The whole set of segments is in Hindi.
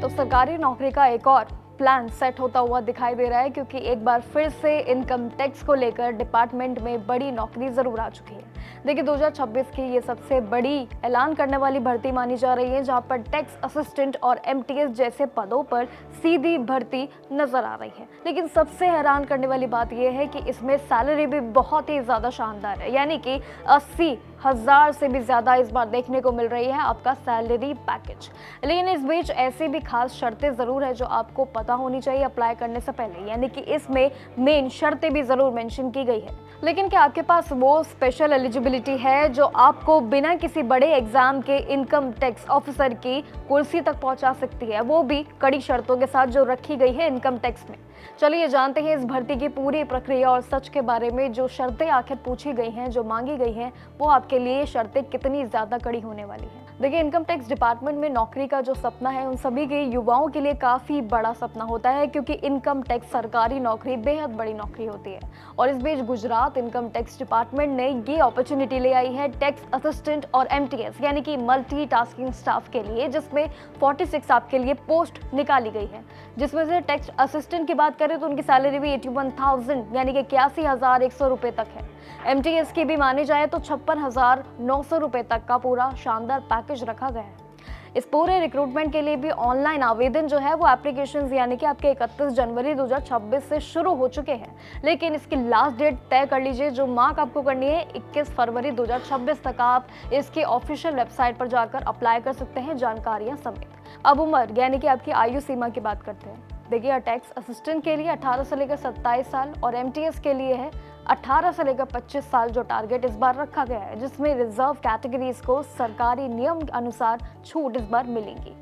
तो सरकारी नौकरी का एक और प्लान सेट होता हुआ दिखाई दे रहा है, क्योंकि एक बार फिर से इनकम टैक्स को लेकर डिपार्टमेंट में बड़ी नौकरी जरूर आ चुकी है। देखिए 2026 की ये सबसे बड़ी ऐलान करने वाली भर्ती मानी जा रही है, जहां पर टैक्स असिस्टेंट और एमटीएस जैसे पदों पर सीधी भर्ती नजर आ रही है। लेकिन सबसे हैरान करने वाली बात यह है कि इसमें सैलरी भी बहुत ही ज्यादा शानदार है, यानी कि 80,000 से भी ज्यादा इस बार देखने को मिल रही है आपका सैलरी पैकेज। लेकिन इस बीच ऐसी भी खास शर्तें जरूर है जो आपको पता होनी चाहिए अप्लाई करने से पहले, यानी कि इसमें मेन शर्तें भी जरूर मेंशन की गई है। लेकिन क्या आपके पास वो स्पेशल एलिजिबिलिटी है जो आपको बिना किसी बड़े एग्जाम के इनकम टैक्स ऑफिसर की कुर्सी तक पहुंचा सकती है, वो भी कड़ी शर्तों के साथ जो रखी गई है इनकम टैक्स में। चलिए जानते हैं इस भर्ती की पूरी प्रक्रिया और सच के बारे में। जो शर्तें आखिर पूछी गई हैं, जो मांगी गई हैं, वो आपके लिए शर्तें कितनी ज्यादा कड़ी होने वाली हैं। देखिए इनकम टैक्स डिपार्टमेंट में नौकरी का जो सपना है उन सभी के युवाओं के लिए काफी बड़ा सपना होता है, क्योंकि इनकम टैक्स सरकारी नौकरी बेहद बड़ी नौकरी होती है। और इस बीच गुजरात इनकम टैक्स डिपार्टमेंट ने ये अपॉर्चुनिटी ले आई है टैक्स असिस्टेंट और एमटीएस यानी कि मल्टीटास्किंग स्टाफ के लिए, जिसमें 46 आपके लिए पोस्ट निकाली गई है। जिसमें से टैक्स असिस्टेंट की बात करें तो उनकी सैलरी भी 81,000 यानी कि 81,100 रुपए तक है। एमटीएस की भी मानी जाए तो 56,900 रुपए तक का पूरा शानदार पैकेज रखा गया है। इस पूरे रिक्रूटमेंट के लिए भी ऑनलाइन आवेदन जो है वो एप्लीकेशंस यानी कि आपके 31 जनवरी 2026 से शुरू हो चुके हैं। लेकिन इसकी लास्ट डेट तय कर लीजिए, जो मार्क आपको करनी है 21 फरवरी 2026 तक आप इसके ऑफिशियल वेबसाइट पर जाकर अप्लाई कर सकते हैं जानकारियां समेत। अब उम्र यानी कि आपकी आयु सीमा की बात करते हैं। देखिए टैक्स असिस्टेंट के लिए 18 से लेकर 27 साल और एमटीएस के लिए है 18 से लेकर 25 साल जो टारगेट इस बार रखा गया है, जिसमें रिजर्व कैटेगरीज को सरकारी नियम अनुसार छूट इस बार मिलेंगी।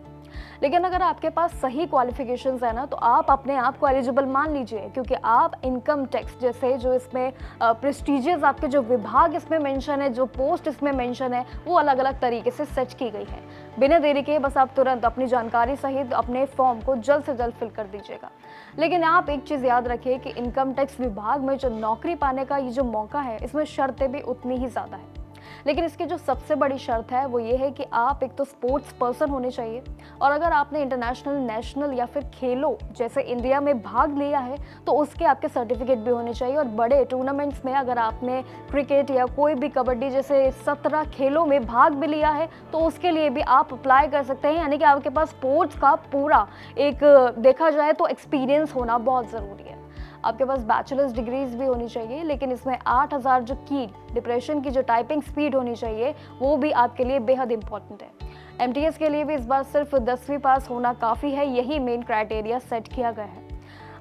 लेकिन अगर आपके पास सही क्वालिफिकेशंस है ना, तो आप अपने आप को एलिजिबल मान लीजिए, क्योंकि आप इनकम टैक्स जैसे जो इसमें प्रेस्टिजियस आपके जो विभाग इसमें मेंशन है, जो पोस्ट इसमें मेंशन है, वो अलग अलग तरीके से सेट की गई है। बिना देरी के बस आप तुरंत अपनी जानकारी सहित अपने फॉर्म को जल्द से जल्द फिल कर दीजिएगा। लेकिन आप एक चीज़ याद रखिए कि इनकम टैक्स विभाग में जो नौकरी पाने का ये जो मौका है, इसमें शर्तें भी उतनी ही ज़्यादा है। लेकिन इसकी जो सबसे बड़ी शर्त है वो ये है कि आप एक तो स्पोर्ट्स पर्सन होने चाहिए, और अगर आपने इंटरनेशनल, नेशनल या फिर खेलों जैसे इंडिया में भाग लिया है तो उसके आपके सर्टिफिकेट भी होने चाहिए। और बड़े टूर्नामेंट्स में अगर आपने क्रिकेट या कोई भी कबड्डी जैसे 17 खेलों में भाग भी लिया है तो उसके लिए भी आप अप्लाई कर सकते हैं, यानी कि आपके पास स्पोर्ट्स का पूरा एक देखा जाए तो एक्सपीरियंस होना बहुत ज़रूरी है। आपके पास बैचलर्स डिग्रीज भी होनी चाहिए, लेकिन इसमें 8,000 जो की डिप्रेशन की जो टाइपिंग स्पीड होनी चाहिए वो भी आपके लिए बेहद इंपॉर्टेंट है। एमटीएस के लिए भी इस बार सिर्फ 10वीं पास होना काफ़ी है, यही मेन क्राइटेरिया सेट किया गया है।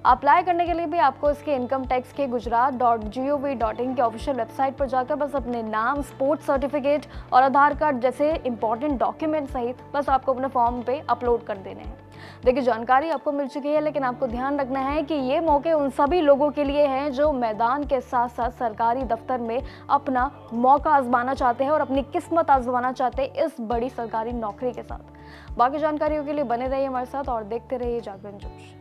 अप्लाई करने के लिए भी आपको इसके इनकम टैक्स के gujarat.gov.in के ऑफिशियल वेबसाइट पर जाकर बस अपने नाम, स्पोर्ट्स सर्टिफिकेट और आधार कार्ड जैसे इंपॉर्टेंट डॉक्यूमेंट सहित बस आपको अपने फॉर्म पे अपलोड कर देने हैं। देखिए जानकारी आपको मिल चुकी है, लेकिन आपको ध्यान रखना है कि ये मौके उन सभी लोगों के लिए हैं जो मैदान के साथ साथ सरकारी दफ्तर में अपना मौका आजमाना चाहते हैं और अपनी किस्मत आजमाना चाहते हैं इस बड़ी सरकारी नौकरी के साथ। बाकी जानकारियों के लिए बने रहिए हमारे साथ और देखते रहिए जागरण जोश।